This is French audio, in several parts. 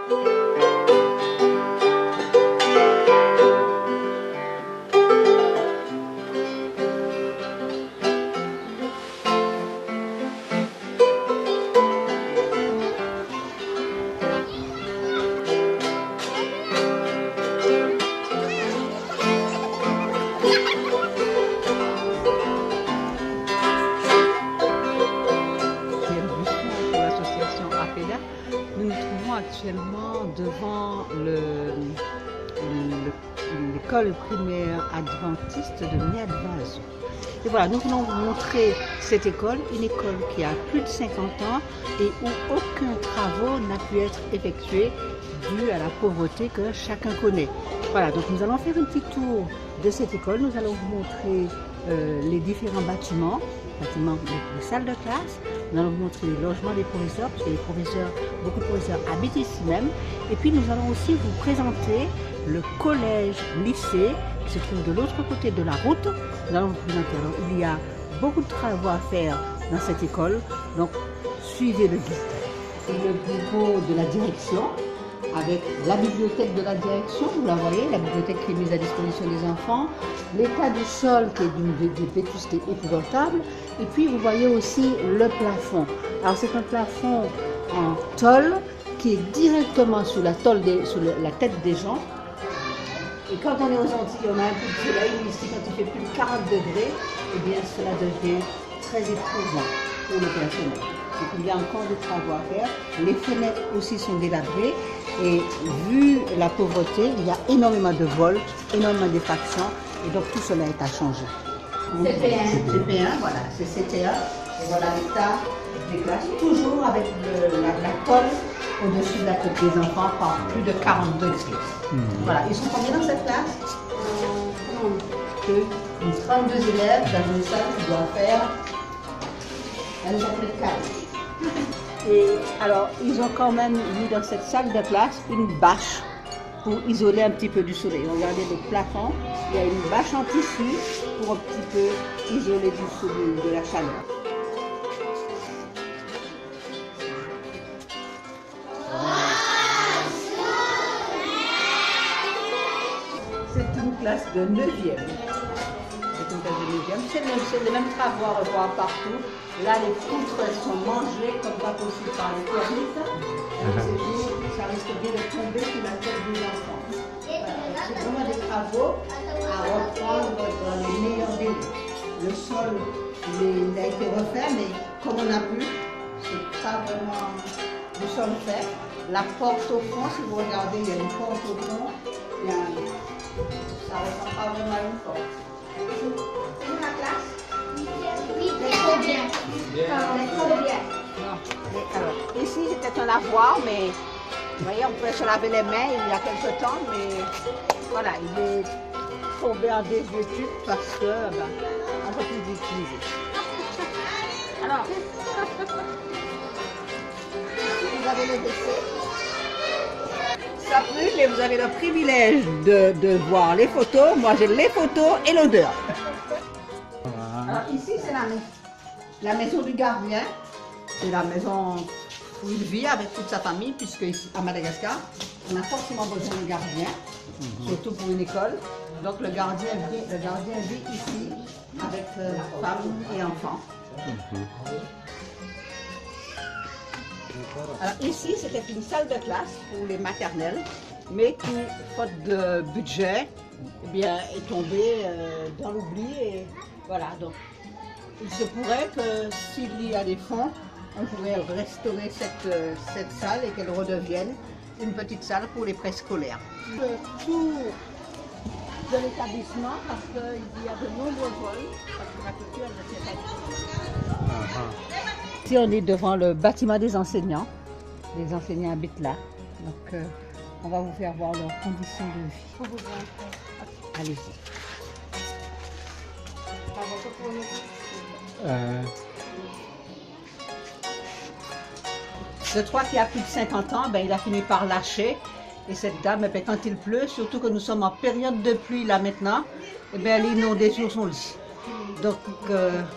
Nous nous trouvons actuellement devant l'école primaire adventiste de Niadvazo. Et voilà, nous voulons vous montrer cette école, une école qui a plus de 50 ans et où aucun travaux n'a pu être effectué dû à la pauvreté que chacun connaît. Voilà, donc nous allons faire un petit tour de cette école. Nous allons vous montrer les différents bâtiments, les salles de classe. Nous allons vous montrer les logements des professeurs, parce que les professeurs, beaucoup de professeurs habitent ici même. Et puis nous allons aussi vous présenter le collège-lycée qui se trouve de l'autre côté de la route. Nous allons vous présenter. Alors, il y a beaucoup de travaux à faire dans cette école, donc suivez le guide. C'est le bureau de la direction, avec la bibliothèque de la direction, vous la voyez, la bibliothèque qui est mise à disposition des enfants, l'état du sol qui est d'une vétusté épouvantable, et puis vous voyez aussi le plafond. Alors c'est un plafond en tôle qui est directement sous la tête des gens. Et quand on est aux Antilles, on a un peu de soleil, mais ici quand il fait plus de 40 degrés, eh bien cela devient très éprouvant pour le personnel. Donc il y a encore des travaux à faire. Les fenêtres aussi sont délabrées et vu la pauvreté, il y a énormément de vols, énormément d'effractions et donc tout cela est à changer. CP1, voilà, c'est CT1 et voilà l'état des classes, toujours avec la tôle au-dessus de la tête des enfants par plus de 40 degrés. Voilà, ils sont combien dans cette classe? 32 élèves dans une salle qui doit faire un mètre carré. Et alors, ils ont quand même mis dans cette salle de classe une bâche pour isoler un petit peu du soleil. Regardez le plafond, il y a une bâche en tissu pour un petit peu isoler du soleil, de la chaleur. C'est une classe de 9e. C'est les mêmes travaux à revoir partout. Là, les poutres sont mangées comme pas possible par les termites. Ça risque bien de tomber sur la tête des enfants. Voilà. C'est vraiment des travaux à reprendre dans les meilleurs délais. Le sol il a été refait, mais comme on a pu, c'est pas vraiment du sol fait. La porte au fond, si vous regardez, il y a une porte au fond. Ça ne ressemble pas vraiment à une porte. C'est la classe? Oui, très bien. Très bien. Alors, ici, c'était un lavoir, mais vous voyez, on pouvait se laver les mains il y a quelques temps, mais voilà, il est tombé en désuétude parce que, on ne peut plus l'utiliser. Alors, vous avez le WC. Ça brûle, mais vous avez le privilège de voir les photos. Moi, j'ai les photos et l'odeur. Alors ici, c'est la maison du gardien. C'est la maison où il vit avec toute sa famille, puisque ici, à Madagascar, on a forcément besoin de gardien, surtout pour une école. Donc le gardien vit ici avec femme et enfants. Alors ici, c'était une salle de classe pour les maternelles, mais qui, faute de budget, eh bien, est tombée dans l'oubli. Et voilà, donc il se pourrait que s'il y a des fonds, on pourrait restaurer cette salle et qu'elle redevienne une petite salle pour les préscolaires. Le tour de l'établissement, parce qu'il y a de nombreux vols, parce que la culture ne s'est pas. Ici, on est devant le bâtiment des enseignants. Les enseignants habitent là. Donc, on va vous faire voir leurs conditions de vie. Allez-y. Ce toit qui a plus de 50 ans, il a fini par lâcher. Et cette dame, quand il pleut, surtout que nous sommes en période de pluie là maintenant, elle est inondée sur son lit. Donc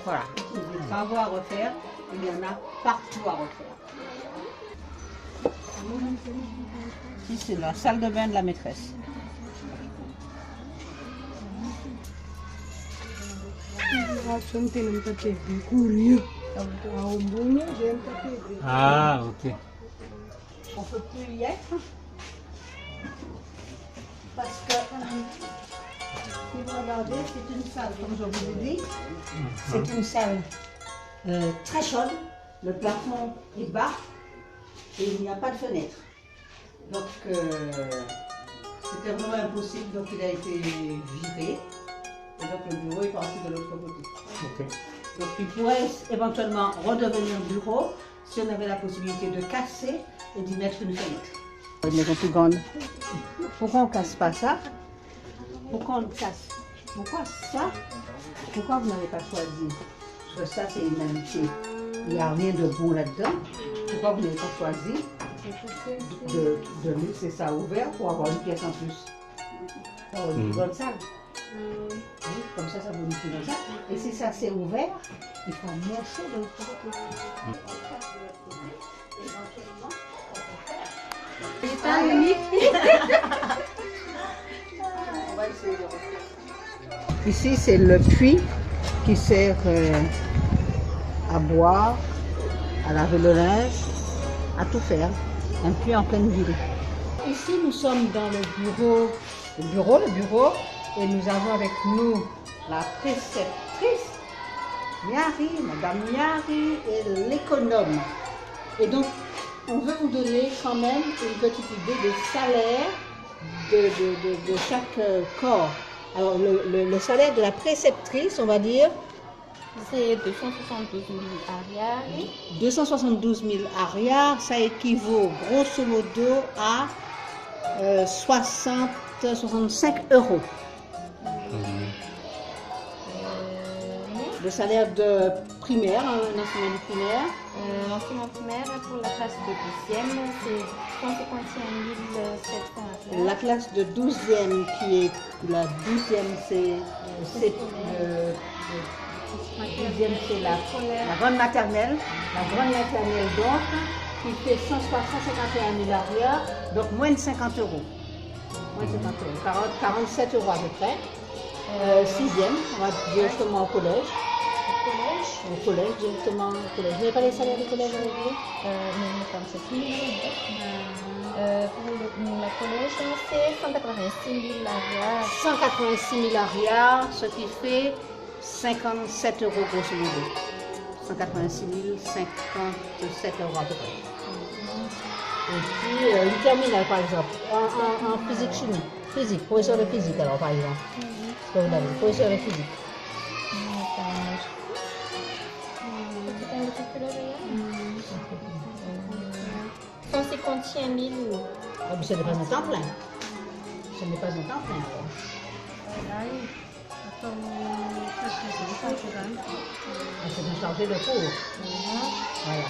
voilà, des travaux à refaire, il y en a partout à refaire. Ici, c'est la salle de bain de la maîtresse. Ah, ok. On ne peut plus y être parce que, si vous regardez, c'est une salle, comme je vous l'ai dit, c'est une salle très chaude, le plafond est bas et il n'y a pas de fenêtre. Donc, c'était vraiment impossible, donc il a été viré et donc le bureau est parti de l'autre côté. Ok. Donc il pourrait éventuellement redevenir bureau si on avait la possibilité de casser et d'y mettre une fenêtre. Une maison plus grande. Pourquoi on ne casse pas ça? Pourquoi on le casse? Pourquoi ça? Pourquoi vous n'avez pas choisi? Parce que ça c'est une amitié. Il n'y a rien de bon là-dedans. Pourquoi vous n'avez pas choisi de laisser ça ouvert pour avoir une pièce en plus? Pour avoir une bonne salle. Oui, comme ça, ça vous met plus dans ça. Et si ça c'est ouvert, il faut moins chaud de l'autre côté. Ici, c'est le puits qui sert à boire, à laver le linge, à tout faire. Un puits en pleine ville. Ici, nous sommes dans le bureau, et nous avons avec nous la préceptrice, Miari, Madame Miari et l'économe. Et donc, on veut vous donner quand même une petite idée des salaires de chaque corps. Alors, le salaire de la préceptrice, on va dire, c'est 272 000 arrières. 272 000 arrières, ça équivaut grosso modo à 65 euros. Le salaire de primaire, un enseignant du primaire. L'enseignement primaire pour la classe de 12e, c'est 151 700 La classe de 12e qui est la 12e, c'est la grande maternelle. La grande maternelle donc, qui fait 151 000 arrières, donc moins de 50 euros. Moins de 50 euros, 47 euros à peu près. 6e, on va directement au collège. Au collège, directement au collège. Vous n'avez pas les salaires du collège avec vous? Non, comme c'est fini. Pour le collège, c'est 186 000 arrières. 186 000 arrières, ce qui fait 57 euros grosso modo. 186 000, 57 euros à peu près. Et puis une terminale par exemple, en physique chimie. Physique, professeur de physique alors par exemple. Ce que vous avez, professeur de physique. 151 000. Ah, mais ce n'est pas un temps plein. Ce n'est pas un temps plein. C'est une chargée de cours. Voilà.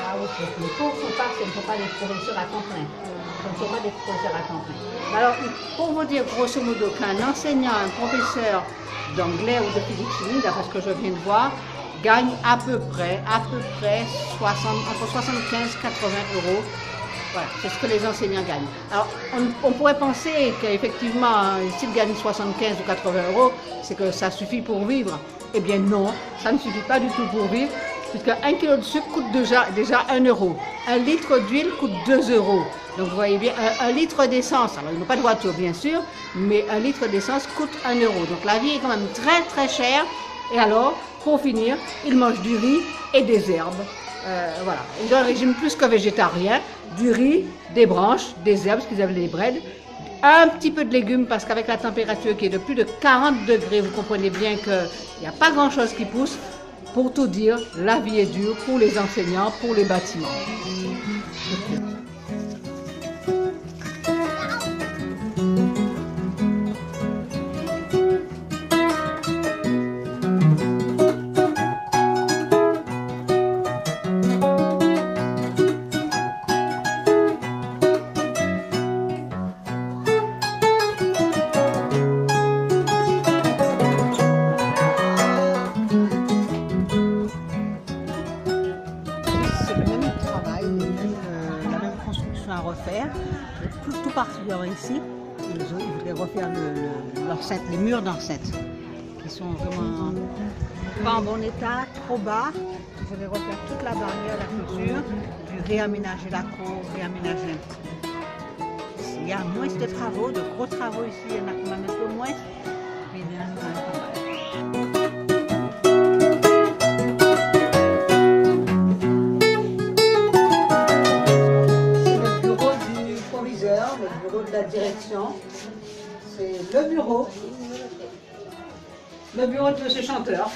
Ah oui, les cours ce ne sont pas des professeurs à temps plein. Ce ne sont pas des professeurs à temps plein. Alors, pour vous dire grosso modo qu'un enseignant, un professeur d'anglais ou de physique chimie, d'après ce que je viens de voir, gagne à peu près entre 75 et 80 euros. Voilà, c'est ce que les enseignants gagnent. Alors, on pourrait penser qu'effectivement, s'ils gagnent 75 ou 80 euros, c'est que ça suffit pour vivre. Eh bien non, ça ne suffit pas du tout pour vivre, puisque 1 kg de sucre coûte déjà 1 euro. 1 litre d'huile coûte 2 euros. Donc vous voyez bien, un litre d'essence, alors ils n'ont pas de voiture bien sûr, mais 1 litre d'essence coûte 1 euro. Donc la vie est quand même très très chère. Et alors, pour finir, ils mangent du riz et des herbes. Voilà, ils ont un régime plus que végétarien, du riz, des branches, des herbes, ce qu'ils appellent les breads, un petit peu de légumes parce qu'avec la température qui est de plus de 40 degrés, vous comprenez bien qu'il n'y a pas grand chose qui pousse. Pour tout dire, la vie est dure pour les enseignants, pour les bâtiments. tout particulièrement ici, ils voudraient refaire l'enceinte, les murs d'enceinte, qui sont vraiment pas en bon état, trop bas. Il faudrait refaire toute la barrière, la clôture, puis réaménager la cour, réaménager un petit peu. Il y a moins de travaux, de gros travaux ici, il y en a quand même un peu moins, mais il y en a quand même pas mal. Le bureau de la direction, c'est le bureau de ce chanteur.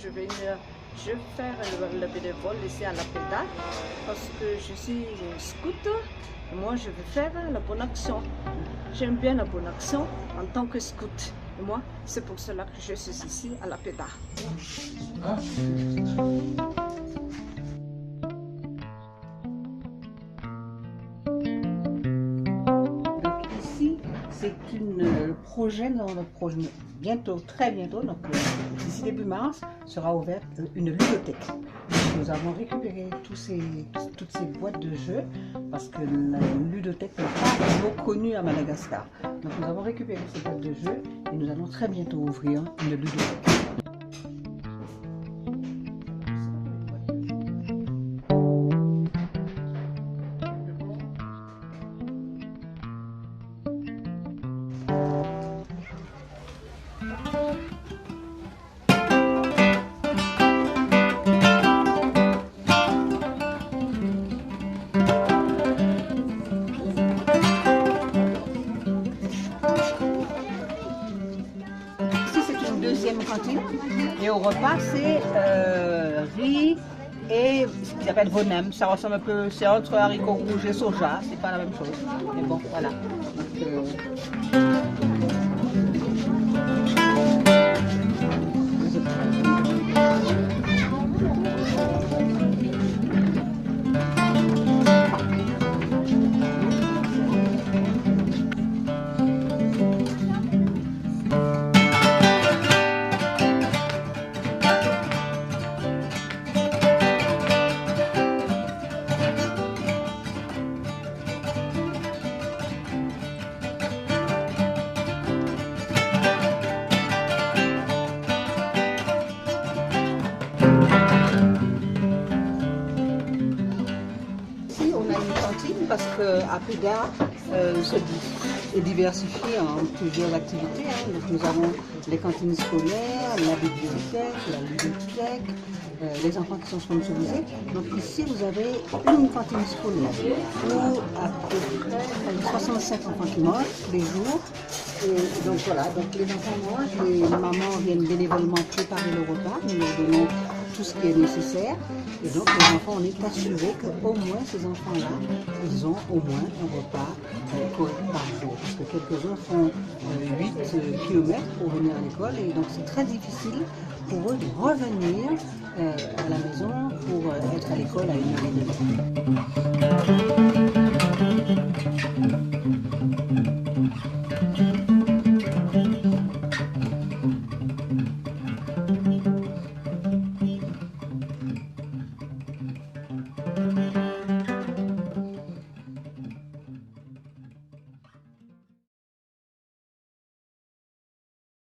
Je vais faire le bénévole ici à la PEDA parce que je suis scout et moi je veux faire la bonne action. J'aime bien la bonne action en tant que scout. Et moi, c'est pour cela que je suis ici à la PEDA. Ici, c'est un projet, bientôt, très bientôt, donc d'ici début mars, sera ouverte une ludothèque. Nous avons récupéré toutes ces boîtes de jeux parce que la ludothèque n'est pas reconnue à Madagascar. Donc nous avons récupéré ces boîtes de jeux et nous allons très bientôt ouvrir une ludothèque. Deuxième cantine et au repas c'est riz et ce qu'ils appellent vonem. Ça ressemble un peu, c'est entre haricots rouges et soja, c'est pas la même chose, mais bon voilà. Parce qu'à PEDA est diversifié en plusieurs activités. Donc nous avons les cantines scolaires, la bibliothèque, la ludothèque, les enfants qui sont sponsorisés. Donc ici vous avez une cantine scolaire où à peu près 65 enfants qui mangent tous les jours. Et donc voilà, donc les enfants mangent, les mamans viennent bénévolement préparer le repas, nous leur donnons tout ce qui est nécessaire. Et donc les enfants, on est assuré qu'au moins ces enfants-là, ils ont au moins un repas correct par jour. Parce que quelques-uns font 8 km pour venir à l'école et donc c'est très difficile pour eux de revenir à la maison pour être à l'école à 1h30.